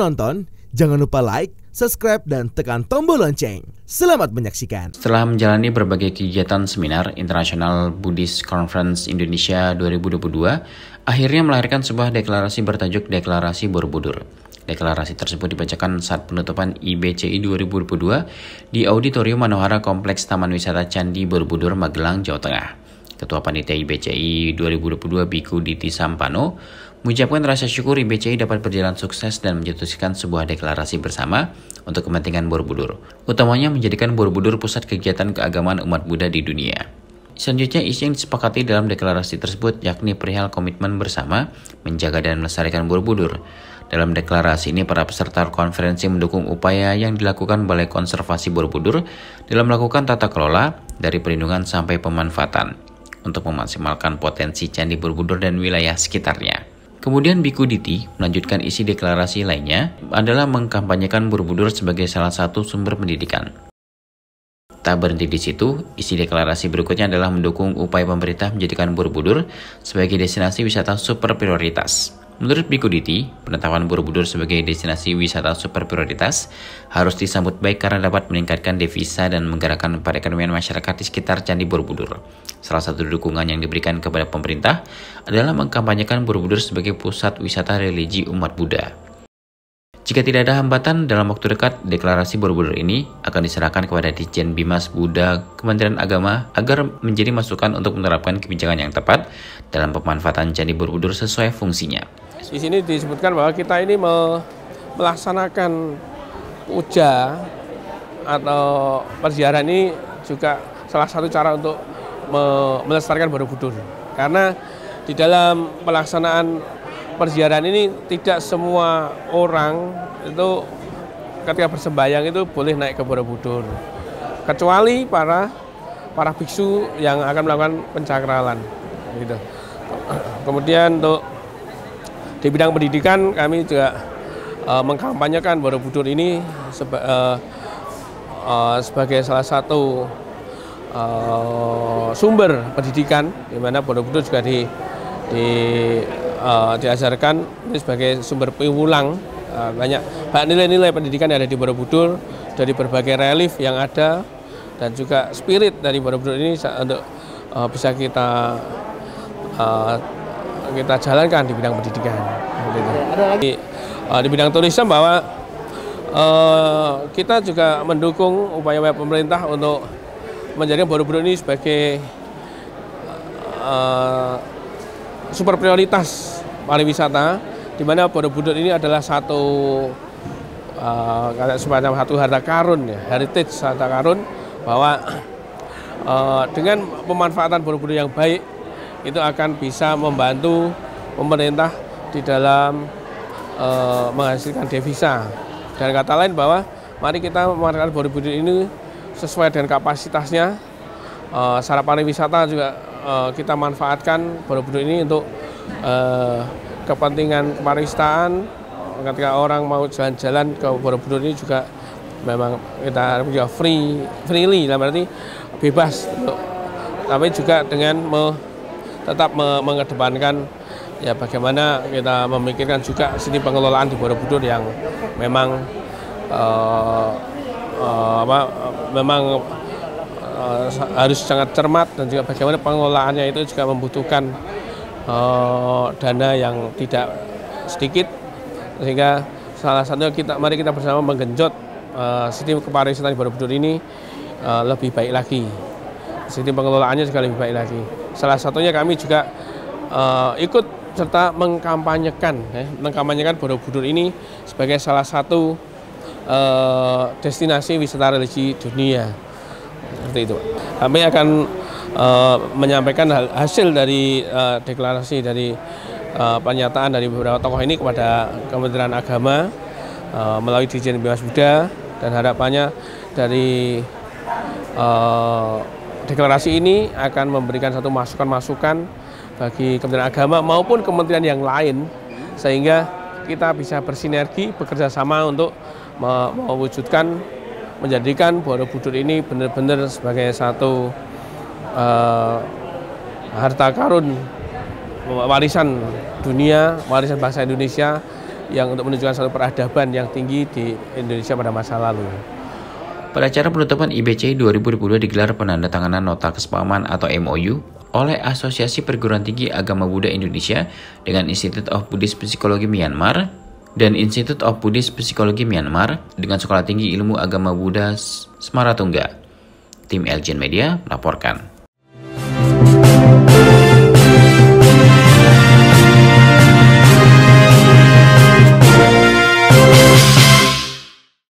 menonton, jangan lupa like, subscribe, dan tekan tombol lonceng. Selamat menyaksikan. Setelah menjalani berbagai kegiatan seminar International Buddhist Conference Indonesia 2022, akhirnya melahirkan sebuah deklarasi bertajuk Deklarasi Borobudur. Deklarasi tersebut dibacakan saat penutupan IBCI 2022 di Auditorium Manohara Kompleks Taman Wisata Candi Borobudur, Magelang, Jawa Tengah. Ketua Panitia IBCI 2022 Biku Diti Sampano mengucapkan rasa syukur IBCI dapat berjalan sukses dan mencetuskan sebuah deklarasi bersama untuk kepentingan Borobudur, utamanya menjadikan Borobudur pusat kegiatan keagamaan umat Buddha di dunia. Selanjutnya, isi yang disepakati dalam deklarasi tersebut yakni perihal komitmen bersama menjaga dan melestarikan Borobudur. Dalam deklarasi ini, para peserta konferensi mendukung upaya yang dilakukan Balai Konservasi Borobudur dalam melakukan tata kelola dari perlindungan sampai pemanfaatan untuk memaksimalkan potensi Candi Borobudur dan wilayah sekitarnya. Kemudian Biku Diti melanjutkan isi deklarasi lainnya adalah mengkampanyekan Borobudur sebagai salah satu sumber pendidikan. Tak berhenti di situ, isi deklarasi berikutnya adalah mendukung upaya pemerintah menjadikan Borobudur sebagai destinasi wisata super prioritas. Menurut Biku Diti, penetapan Borobudur sebagai destinasi wisata super prioritas harus disambut baik karena dapat meningkatkan devisa dan menggerakkan perekonomian masyarakat di sekitar Candi Borobudur. Salah satu dukungan yang diberikan kepada pemerintah adalah mengkampanyekan Borobudur sebagai pusat wisata religi umat Buddha. Jika tidak ada hambatan dalam waktu dekat, deklarasi Borobudur ini akan diserahkan kepada Ditjen Bimas Buddha Kementerian Agama agar menjadi masukan untuk menerapkan kebijakan yang tepat dalam pemanfaatan Candi Borobudur sesuai fungsinya. Di sini disebutkan bahwa kita ini melaksanakan puja atau perziarahan ini juga salah satu cara untuk melestarikan Borobudur. Karena di dalam pelaksanaan perziarahan ini tidak semua orang itu ketika bersembahyang itu boleh naik ke Borobudur, kecuali para biksu yang akan melakukan pencakralan gitu. Kemudian untuk di bidang pendidikan kami juga mengkampanyekan Borobudur ini sebagai salah satu sumber pendidikan, di mana Borobudur juga diajarkan ini sebagai sumber pengulang banyak nilai-nilai pendidikan yang ada di Borobudur dari berbagai relief yang ada, dan juga spirit dari Borobudur ini untuk bisa kita jalankan di bidang pendidikan. Di bidang turisme bahwa kita juga mendukung upaya-upaya pemerintah untuk menjadikan Borobudur ini sebagai super prioritas pariwisata, di mana Borobudur ini adalah semacam satu harta karun, ya, heritage harta karun, bahwa dengan pemanfaatan Borobudur yang baik itu akan bisa membantu pemerintah di dalam menghasilkan devisa. Dan kata lain bahwa mari kita memanfaatkan Borobudur ini sesuai dengan kapasitasnya. Secara pariwisata juga kita manfaatkan Borobudur ini untuk kepentingan pariwisatan. Ketika orang mau jalan-jalan ke Borobudur ini juga memang kita juga freely, berarti bebas, tapi juga dengan tetap mengedepankan ya bagaimana kita memikirkan juga sisi pengelolaan di Borobudur yang memang harus sangat cermat, dan juga bagaimana pengelolaannya itu juga membutuhkan dana yang tidak sedikit, sehingga salah satunya mari kita bersama menggenjot sistem kepariwisataan di Borobudur ini lebih baik lagi, sistem pengelolaannya juga lebih baik lagi. Salah satunya kami juga ikut serta mengkampanyekan Borobudur ini sebagai salah satu destinasi wisata religi dunia. Seperti itu. Kami akan menyampaikan hasil dari deklarasi dari pernyataan dari beberapa tokoh ini kepada Kementerian Agama melalui Ditjen Bimas Buddha, dan harapannya dari deklarasi ini akan memberikan satu masukan-masukan bagi Kementerian Agama maupun kementerian yang lain, sehingga kita bisa bersinergi, bekerja sama untuk mewujudkan, menjadikan Borobudur ini benar-benar sebagai satu harta karun warisan dunia, warisan bangsa Indonesia yang untuk menunjukkan satu peradaban yang tinggi di Indonesia pada masa lalu. Pada acara penutupan IBC 2022 digelar penandatanganan nota kesepahaman atau MOU oleh Asosiasi Perguruan Tinggi Agama Buddha Indonesia dengan Institute of Buddhist Psychology Myanmar dan Institute of Buddhist Psychology Myanmar dengan Sekolah Tinggi Ilmu Agama Buddha Semaratungga. Tim Elgen Media melaporkan.